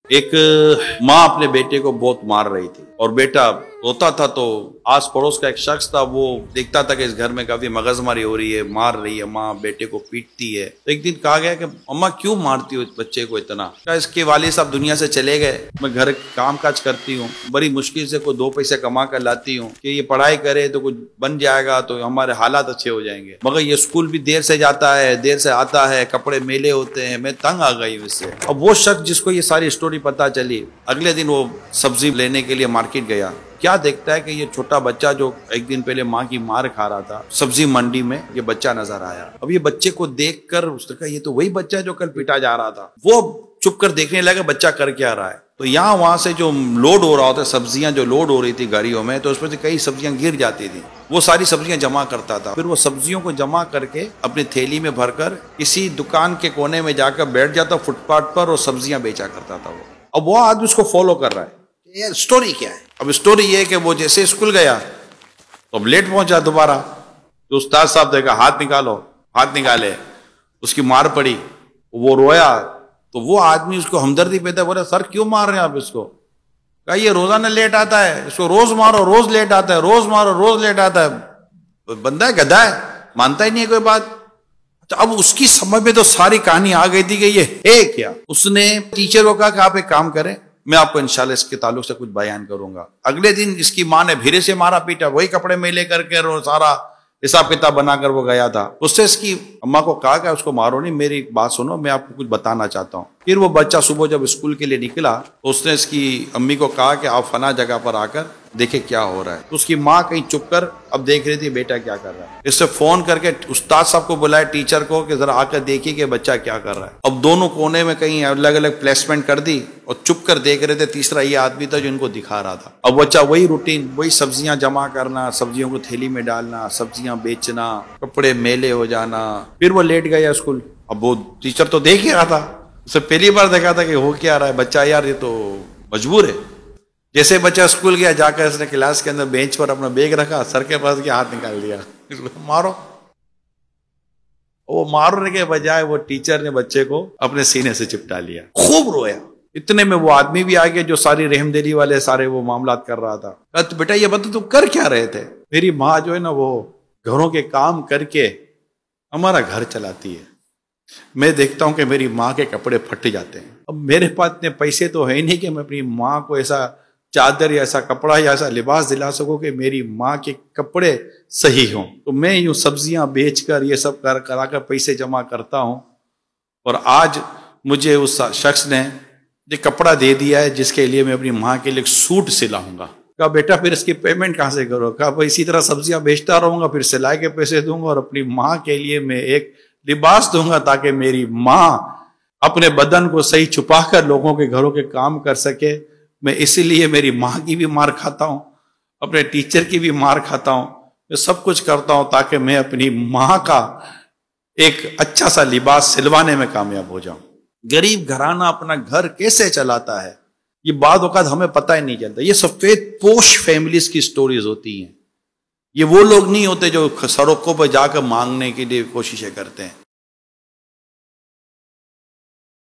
एक माँ अपने बेटे को बहुत मार रही थी और बेटा रोता था, तो आस पड़ोस का एक शख्स था, वो देखता था कि इस घर में काफी मगजमारी हो रही है, मार रही है माँ, बेटे को पीटती है। तो एक दिन कहा गया कि अम्मा क्यों मारती हो इस बच्चे को इतना? क्या इसके वालिद साहब दुनिया से चले गए, मैं घर काम काज करती हूँ, बड़ी मुश्किल से कोई 2 पैसे कमा कर लाती हूँ कि ये पढ़ाई करे तो कुछ बन जाएगा, तो हमारे हालात अच्छे हो जाएंगे। मगर ये स्कूल भी देर से जाता है, देर से आता है, कपड़े मेले होते हैं, मैं तंग आ गई इससे। अब वो शख्स जिसको ये सारी स्टोरी पता चली, अगले दिन वो सब्जी लेने के लिए मार्केट गया। क्या देखता है कि ये छोटा बच्चा जो एक दिन पहले माँ की मार खा रहा था, सब्जी मंडी में ये बच्चा नजर आया। अब ये बच्चे को देखकर उसने कहा ये तो वही बच्चा जो कल पिटा जा रहा था। वो चुप कर देखने लगा बच्चा कर क्या रहा है। तो यहाँ वहां से जो लोड हो रहा होता, सब्जियां जो लोड हो रही थी गाड़ियों में, तो उसमें से कई सब्जियां गिर जाती थी। वो सारी सब्जियां जमा करता था, फिर वो सब्जियों को जमा करके अपनी थैली में भरकर किसी दुकान के कोने में जाकर बैठ जाता फुटपाथ पर और सब्जियां बेचा करता था वो। अब वो आदमी उसको फॉलो कर रहा है। यार स्टोरी क्या है? अब स्टोरी ये है कि वो जैसे स्कूल गया तो अब लेट पहुंचा दोबारा, तो उस्ताद साहब देखा हाथ निकालो, हाथ निकाले, उसकी मार पड़ी, वो रोया। तो वो आदमी उसको हमदर्दी पैदा, बोला सर क्यों मार रहे हैं आप इसको? कहा ये रोजाना लेट आता है, इसको रोज मारो रोज लेट आता है, रोज मारो रोज लेट आता है। बंदा है, गधा है, मानता ही नहीं है कोई बात। तो अब उसकी समझ में तो सारी कहानी आ गई थी कि ये है क्या। उसने टीचर को कहा कि आप एक काम करें, मैं आपको इंशाल्लाह इसके ताल्लुक से कुछ बयान करूंगा। अगले दिन इसकी माँ ने फिर से मारा पीटा, वही कपड़े में लेकर के और सारा हिसाब किताब बनाकर वो गया था। उससे इसकी अम्मा को कहा कि उसको मारो नहीं, मेरी बात सुनो, मैं आपको कुछ बताना चाहता हूँ। फिर वो बच्चा सुबह जब स्कूल के लिए निकला तो उसने इसकी अम्मी को कहा कि आप फला जगह पर आकर देखे क्या हो रहा है। तो उसकी माँ कहीं चुप कर अब देख रही थी बेटा क्या कर रहा है। इससे फोन करके उस्ताद साहब को बुलाया, टीचर को, कि जरा आकर देखिए कि बच्चा क्या कर रहा है। अब दोनों कोने में कहीं अलग अलग प्लेसमेंट कर दी और चुप कर देख रहे थे। तीसरा ये आदमी था जो इनको दिखा रहा था। अब बच्चा वही रूटीन, वही सब्जियां जमा करना, सब्जियों को थैली में डालना, सब्जियां बेचना, कपड़े मेले हो जाना। फिर वो लेट गया स्कूल। अब वो टीचर तो देख ही रहा था, उसे पहली बार देखा था कि हो क्या रहा है बच्चा, यार ये तो मजबूर है। जैसे बच्चा स्कूल गया, जाकर उसने क्लास के अंदर बेंच पर अपना बैग रखा, सर के पास गया, हाथ निकाल दिया, मारो। वो मारने के बजाय वो टीचर ने बच्चे को अपने सीने से चिपटा लिया, खूब रोया। इतने में वो आदमी भी आ गया जो सारी रहमदिली वाले सारे वो मामलात कर रहा था। तो बेटा ये बता तुम कर क्या रहे थे? मेरी माँ जो है ना वो घरों के काम करके हमारा घर चलाती है। मैं देखता हूं कि मेरी माँ के कपड़े फट जाते हैं। अब मेरे पास इतने पैसे तो है ही नहीं कि मैं अपनी माँ को ऐसा चादर या ऐसा कपड़ा या ऐसा लिबास दिला सकूं कि मेरी माँ के कपड़े सही हों। तो मैं यूं सब्जियां बेचकर ये सब कराकर पैसे जमा करता हूं। और आज मुझे उस शख्स ने ये कपड़ा दे दिया है जिसके लिए मैं अपनी माँ के लिए एक सूट सिलाऊंगा। कहा बेटा फिर इसकी पेमेंट कहाँ से करो? कहा इसी तरह सब्जियां बेचता रहूंगा, फिर सिलाई के पैसे दूंगा और अपनी माँ के लिए मैं एक लिबास दूंगा ताकि मेरी माँ अपने बदन को सही छुपाकर लोगों के घरों के काम कर सके। मैं इसीलिए मेरी माँ की भी मार खाता हूं, अपने टीचर की भी मार खाता हूं, मैं सब कुछ करता हूं ताकि मैं अपनी माँ का एक अच्छा सा लिबास सिलवाने में कामयाब हो जाऊं। गरीब घराना अपना घर कैसे चलाता है ये बाद वक़्त हमें पता ही नहीं चलता। ये सफेद पोश फैमिलीज की स्टोरीज होती हैं। ये वो लोग नहीं होते जो सड़कों पर जाकर मांगने के लिए कोशिशें करते हैं।